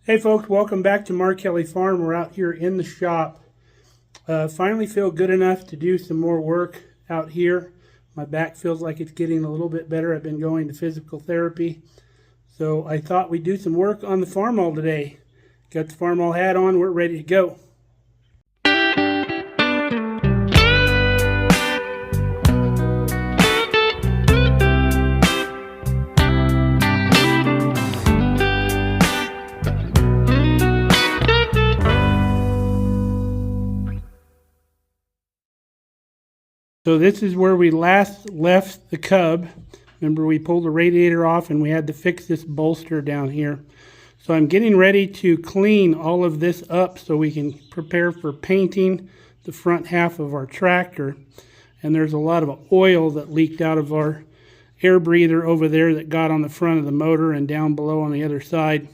Hey folks, welcome back to Markelly Farm. We're out here in the shop. Finally feel good enough to do some more work out here. My back feels like it's getting a little bit better. I've been going to physical therapy. So I thought we'd do some work on the Farmall today. Got the Farmall hat on, we're ready to go. So this is where we last left the Cub. Remember, we pulled the radiator off and we had to fix this bolster down here. So I'm getting ready to clean all of this up so we can prepare for painting the front half of our tractor. And there's a lot of oil that leaked out of our air breather over there that got on the front of the motor and down below on the other side.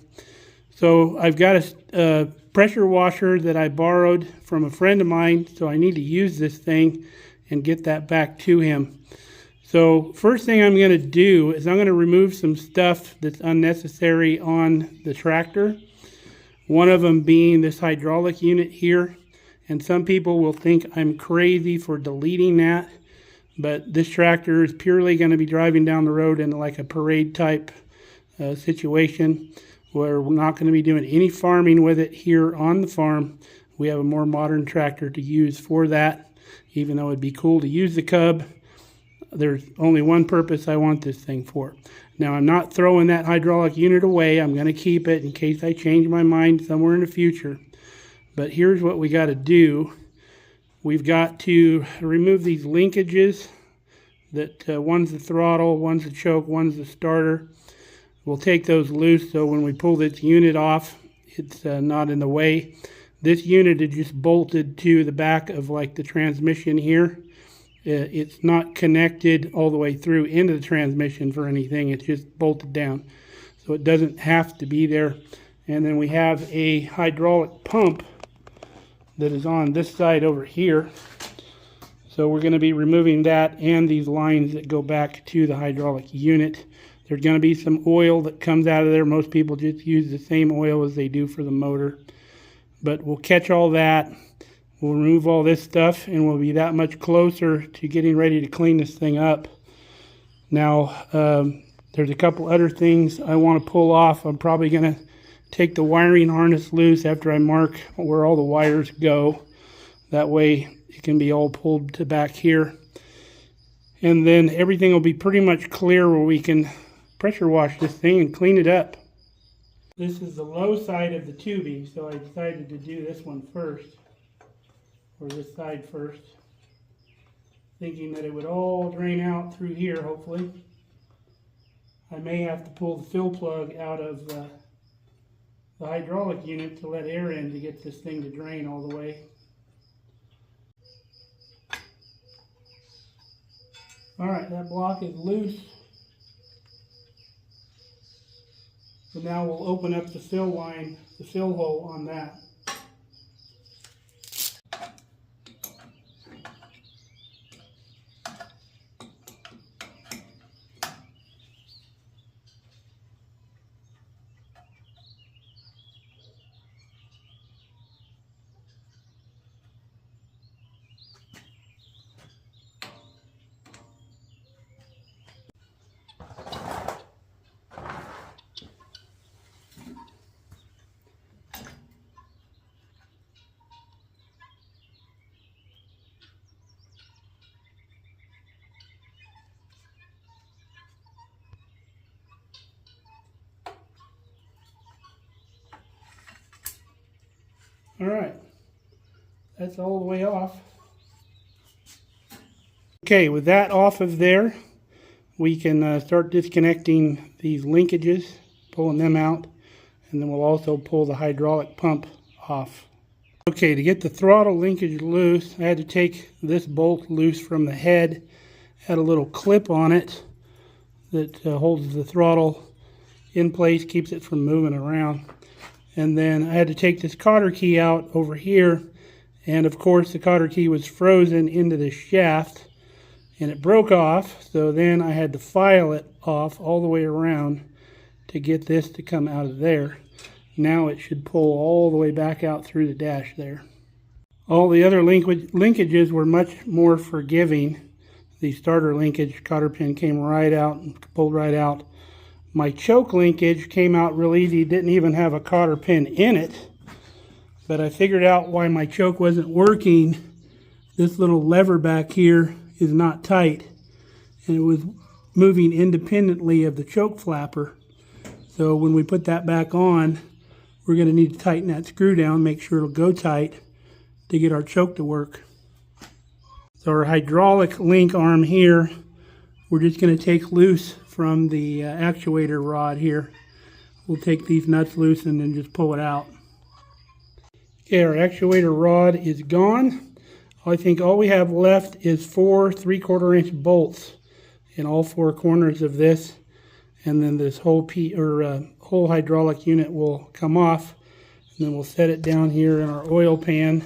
So I've got a pressure washer that I borrowed from a friend of mine, so I need to use this thing and get that back to him. So first thing I'm going to do is I'm going to remove some stuff that's unnecessary on the tractor. One of them being this hydraulic unit here. And some people will think I'm crazy for deleting that, but this tractor is purely going to be driving down the road in like a parade type situation where we're not going to be doing any farming with it here on the farm. We have a more modern tractor to use for that. Even though it'd be cool to use the Cub, there's only one purpose I want this thing for. Now, I'm not throwing that hydraulic unit away. I'm going to keep it in case I change my mind somewhere in the future. But here's what we got to do. We've got to remove these linkages. That one's the throttle, one's the choke, one's the starter. We'll take those loose so when we pull this unit off, it's not in the way. This unit is just bolted to the back of like the transmission here. It's not connected all the way through into the transmission for anything. It's just bolted down. So it doesn't have to be there. And then we have a hydraulic pump that is on this side over here. So we're going to be removing that and these lines that go back to the hydraulic unit. There's going to be some oil that comes out of there. Most people just use the same oil as they do for the motor. But we'll catch all that, we'll remove all this stuff, and we'll be that much closer to getting ready to clean this thing up. Now, there's a couple other things I want to pull off. I'm probably going to take the wiring harness loose after I mark where all the wires go. That way it can be all pulled to back here. And then everything will be pretty much clear where we can pressure wash this thing and clean it up. This is the low side of the tubing, so I decided to do this one first, or this side first, thinking that it would all drain out through here, hopefully. I may have to pull the fill plug out of the hydraulic unit to let air in to get this thing to drain all the way. Alright, that block is loose. So now we'll open up the fill line, the fill hole on that. All right, that's all the way off. Okay, with that off of there, we can start disconnecting these linkages, pulling them out, and then we'll also pull the hydraulic pump off. Okay, to get the throttle linkage loose, I had to take this bolt loose from the head. Had a little clip on it that holds the throttle in place, keeps it from moving around. And then I had to take this cotter key out over here, and of course the cotter key was frozen into the shaft and it broke off, so then I had to file it off all the way around to get this to come out of there. Now it should pull all the way back out through the dash there. All the other linkages were much more forgiving. The starter linkage, cotter pin came right out and pulled right out. My choke linkage came out real easy, didn't even have a cotter pin in it. But I figured out why my choke wasn't working. This little lever back here is not tight, and it was moving independently of the choke flapper. So when we put that back on, we're going to need to tighten that screw down, make sure it'll go tight to get our choke to work. So our hydraulic link arm here, we're just going to take loose from the actuator rod here. We'll take these nuts loose and then just pull it out. Okay, our actuator rod is gone. I think all we have left is 4 3/4 inch bolts in all 4 corners of this, and then this whole whole hydraulic unit will come off, and then we'll set it down here in our oil pan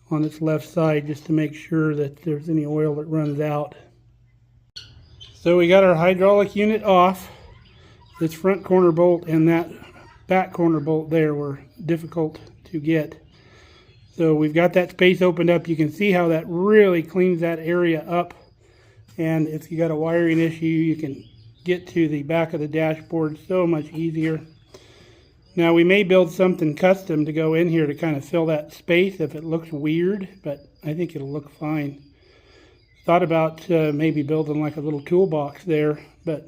on its left side just to make sure that there's any oil that runs out. So we got our hydraulic unit off. This front corner bolt and that back corner bolt there were difficult to get. So we've got that space opened up. You can see how that really cleans that area up. And if you got a wiring issue, you can get to the back of the dashboard so much easier. Now we may build something custom to go in here to kind of fill that space if it looks weird, but I think it'll look fine. Thought about maybe building like a little toolbox there, but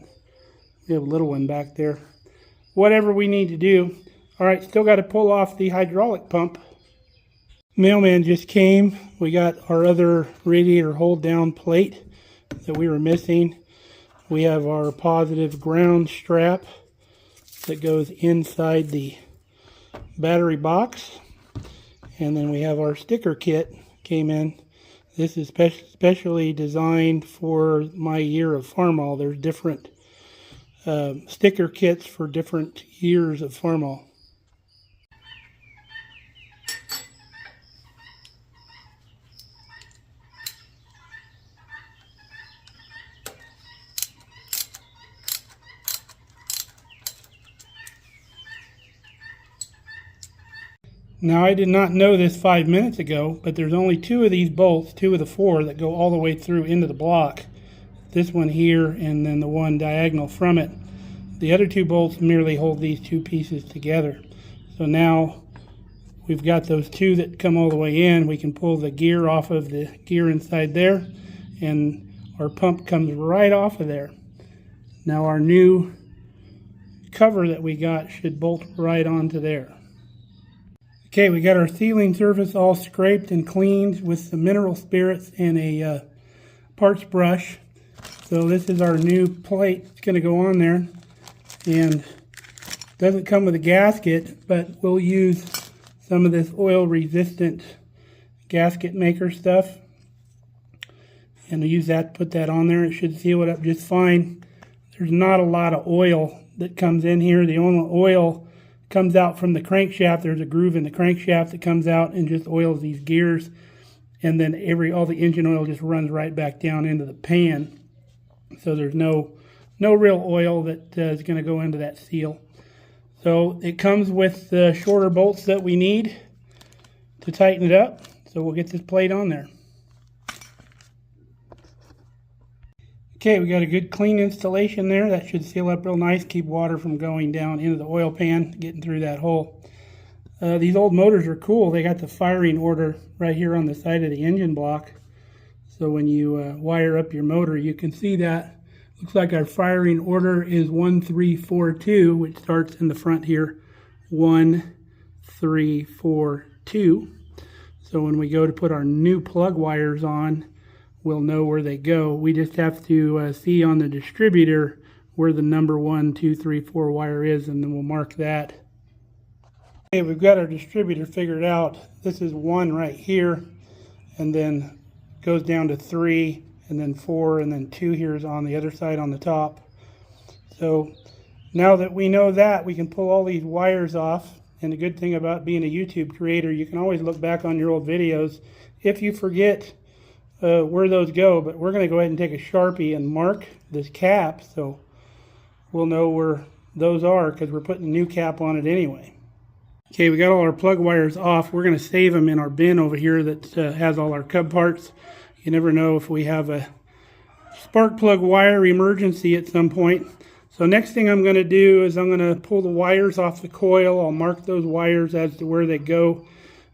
we have a little one back there. Whatever we need to do. All right, still got to pull off the hydraulic pump. Mailman just came. We got our other radiator hold down plate that we were missing. We have our positive ground strap that goes inside the battery box. And then we have our sticker kit came in. This is specially designed for my year of Farmall. There's different sticker kits for different years of Farmall. Now I did not know this 5 minutes ago, but there's only 2 of these bolts, 2 of the 4 that go all the way through into the block. This one here and then the one diagonal from it. The other 2 bolts merely hold these 2 pieces together. So now we've got those 2 that come all the way in. We can pull the gear off of the gear inside there, and our pump comes right off of there. Now our new cover that we got should bolt right onto there. Okay, we got our sealing surface all scraped and cleaned with some mineral spirits and a parts brush. So this is our new plate. It's going to go on there, and doesn't come with a gasket, but we'll use some of this oil resistant gasket maker stuff, and we'll use that to put that on there. It should seal it up just fine. There's not a lot of oil that comes in here. The only oil comes out from the crankshaft. There's a groove in the crankshaft that comes out and just oils these gears, and then all the engine oil just runs right back down into the pan. So there's no real oil that is going to go into that seal. So it comes with the shorter bolts that we need to tighten it up. So we'll get this plate on there. Okay, we got a good clean installation there. That should seal up real nice, keep water from going down into the oil pan, getting through that hole. These old motors are cool. They got the firing order right here on the side of the engine block. So when you wire up your motor, you can see that. Looks like our firing order is 1342, which starts in the front here, 1342. So when we go to put our new plug wires on, we'll know where they go. We just have to see on the distributor where the number 1, 2, 3, 4 wire is, and then we'll mark that. Okay, we've got our distributor figured out. This is 1 right here, and then goes down to 3, and then 4, and then 2 here is on the other side on the top. So now that we know that, we can pull all these wires off. And the good thing about being a YouTube creator, you can always look back on your old videos if you forget where those go. But we're going to go ahead and take a Sharpie and mark this cap, so we'll know where those are, because we're putting a new cap on it anyway. Okay, we got all our plug wires off. We're going to save them in our bin over here that has all our Cub parts. You never know if we have a spark plug wire emergency at some point. So next thing I'm going to do is I'm going to pull the wires off the coil. I'll mark those wires as to where they go,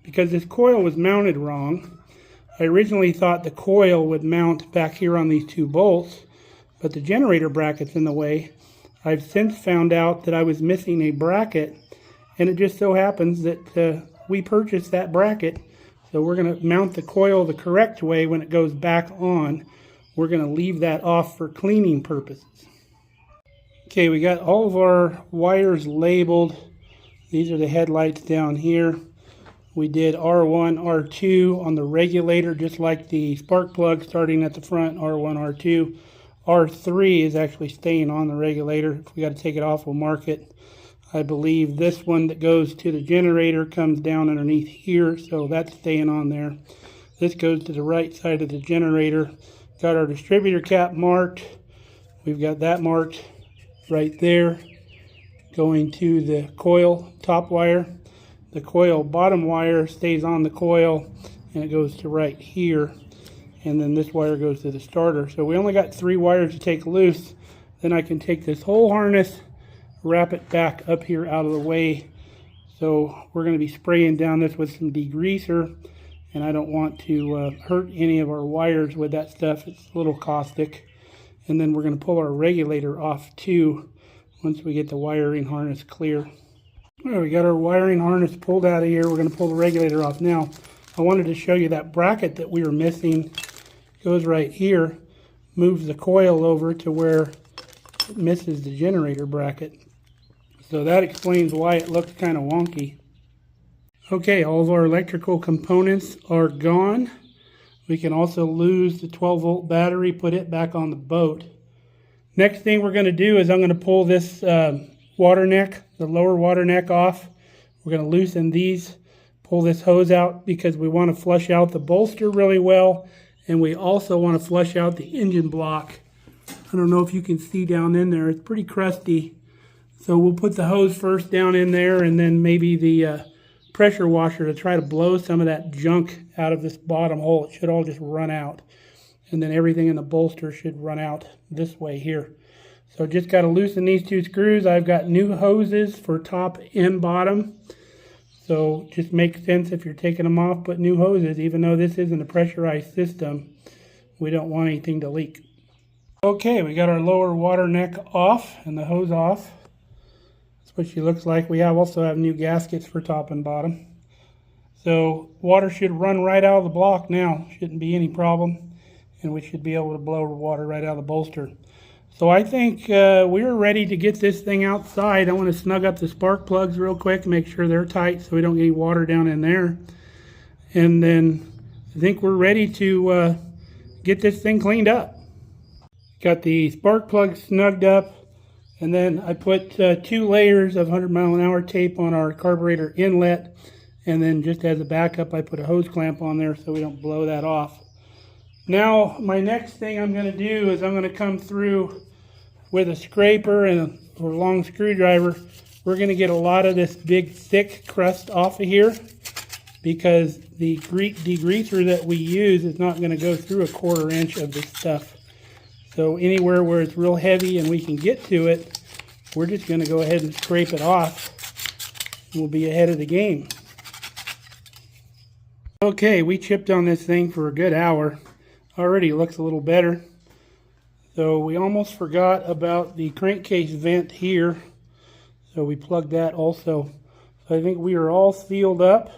because this coil was mounted wrong. I originally thought the coil would mount back here on these two bolts, but the generator bracket's in the way. I've since found out that I was missing a bracket, and it just so happens that we purchased that bracket. So we're going to mount the coil the correct way when it goes back on. We're going to leave that off for cleaning purposes. Okay, we got all of our wires labeled. These are the headlights down here. We did R1, R2 on the regulator, just like the spark plug starting at the front, R1, R2. R3 is actually staying on the regulator. If we got to take it off, we'll mark it. I believe this one that goes to the generator comes down underneath here, so that's staying on there. This goes to the right side of the generator. Got our distributor cap marked. We've got that marked right there, going to the coil top wire. The coil bottom wire stays on the coil, and it goes to right here, and then this wire goes to the starter. So we only got 3 wires to take loose. Then I can take this whole harness, wrap it back up here out of the way. So we're going to be spraying down this with some degreaser, and I don't want to hurt any of our wires with that stuff. It's a little caustic. And then we're going to pull our regulator off too once we get the wiring harness clear. Well, we got our wiring harness pulled out of here. We're going to pull the regulator off now. I wanted to show you that bracket that we were missing. It goes right here, moves the coil over to where it misses the generator bracket. So that explains why it looks kind of wonky. Okay, all of our electrical components are gone. We can also lose the 12-volt battery, put it back on the boat. Next thing we're going to do is I'm going to pull this water neck, the lower water neck off. We're going to loosen these, pull this hose out because we want to flush out the bolster really well, and we also want to flush out the engine block. I don't know if you can see down in there, it's pretty crusty. So we'll put the hose first down in there, and then maybe the pressure washer to try to blow some of that junk out of this bottom hole. It should all just run out, and then everything in the bolster should run out this way here. So just got to loosen these 2 screws. I've got new hoses for top and bottom. So just makes sense if you're taking them off, put new hoses. Even though this isn't a pressurized system, we don't want anything to leak. Okay, we got our lower water neck off and the hose off. That's what she looks like. We also have new gaskets for top and bottom. So water should run right out of the block now. Shouldn't be any problem. And we should be able to blow water right out of the bolster. So I think we're ready to get this thing outside. I want to snug up the spark plugs real quick and make sure they're tight so we don't get any water down in there. And then I think we're ready to get this thing cleaned up. Got the spark plugs snugged up, and then I put 2 layers of 100-mile-an-hour tape on our carburetor inlet, and then just as a backup I put a hose clamp on there so we don't blow that off. Now my next thing I'm going to do is I'm going to come through with a scraper and a long screwdriver. We're going to get a lot of this big thick crust off of here, because the degreaser that we use is not going to go through 1/4 inch of this stuff. So anywhere where it's real heavy and we can get to it, we're just going to go ahead and scrape it off. We'll be ahead of the game. Okay, we chipped on this thing for a good hour. Already looks a little better. So we almost forgot about the crankcase vent here. So we plugged that also. So I think we are all sealed up.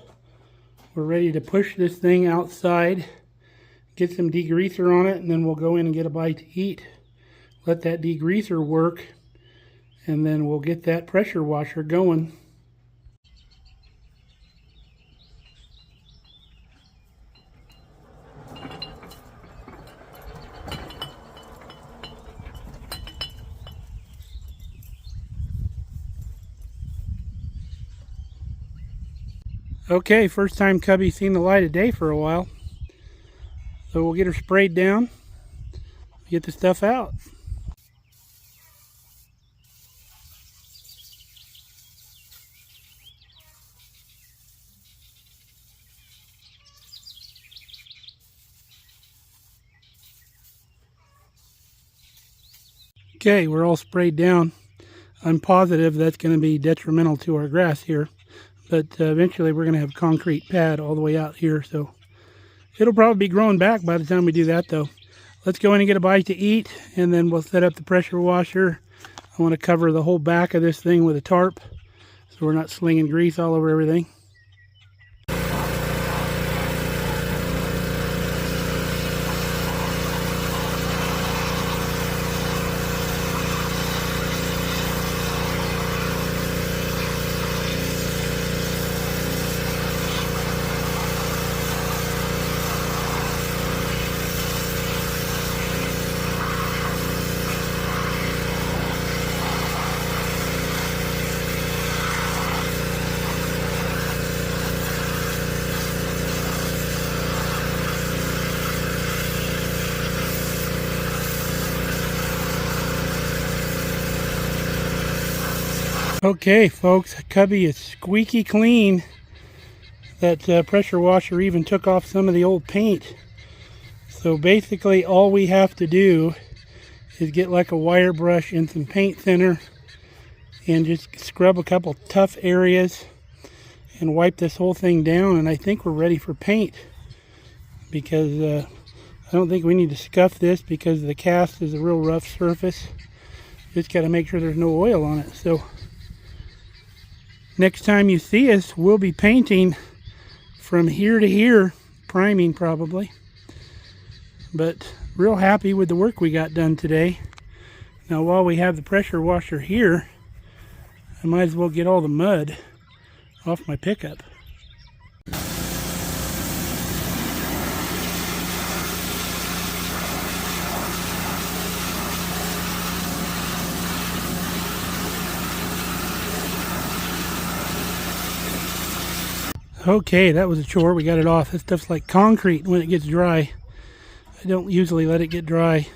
We're ready to push this thing outside, get some degreaser on it, and then we'll go in and get a bite to eat. Let that degreaser work, and then we'll get that pressure washer going. Okay, first time Cubby's seen the light of day for a while. So we'll get her sprayed down, get the stuff out. Okay, we're all sprayed down. I'm positive that's going to be detrimental to our grass here, but eventually we're going to have a concrete pad all the way out here, so it'll probably be growing back by the time we do that though. Let's go in and get a bite to eat, and then we'll set up the pressure washer. I want to cover the whole back of this thing with a tarp so we're not slinging grease all over everything. Okay folks, Cubby is squeaky clean. That pressure washer even took off some of the old paint. So basically all we have to do is get like a wire brush and some paint thinner and just scrub a couple tough areas and wipe this whole thing down, and I think we're ready for paint, because I don't think we need to scuff this because the cast is a real rough surface. Just got to make sure there's no oil on it. So next time you see us, we'll be painting from here to here, priming probably. But real happy with the work we got done today. Now while we have the pressure washer here, I might as well get all the mud off my pickup. Okay, that was a chore. We got it off. This stuff's like concrete when it gets dry. I don't usually let it get dry.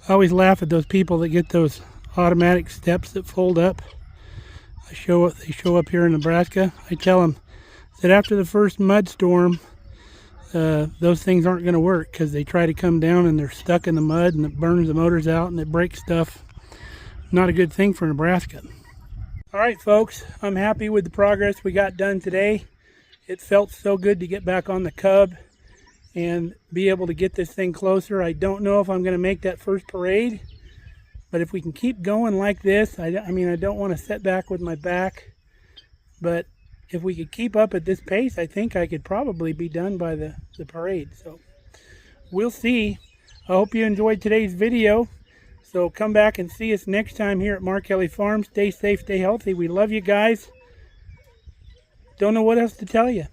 I always laugh at those people that get those automatic steps that fold up. They show up here in Nebraska. I tell them that after the first mud storm, those things aren't going to work, because they try to come down and they're stuck in the mud and it burns the motors out and it breaks stuff. Not a good thing for Nebraska. All right, folks, I'm happy with the progress we got done today. It felt so good to get back on the Cub and be able to get this thing closer. I don't know if I'm going to make that first parade, but if we can keep going like this, I mean, I don't want to set back with my back, but if we could keep up at this pace, I think I could probably be done by the parade. So we'll see. I hope you enjoyed today's video. So come back and see us next time here at Markelly Farm. Stay safe, stay healthy. We love you guys. Don't know what else to tell you.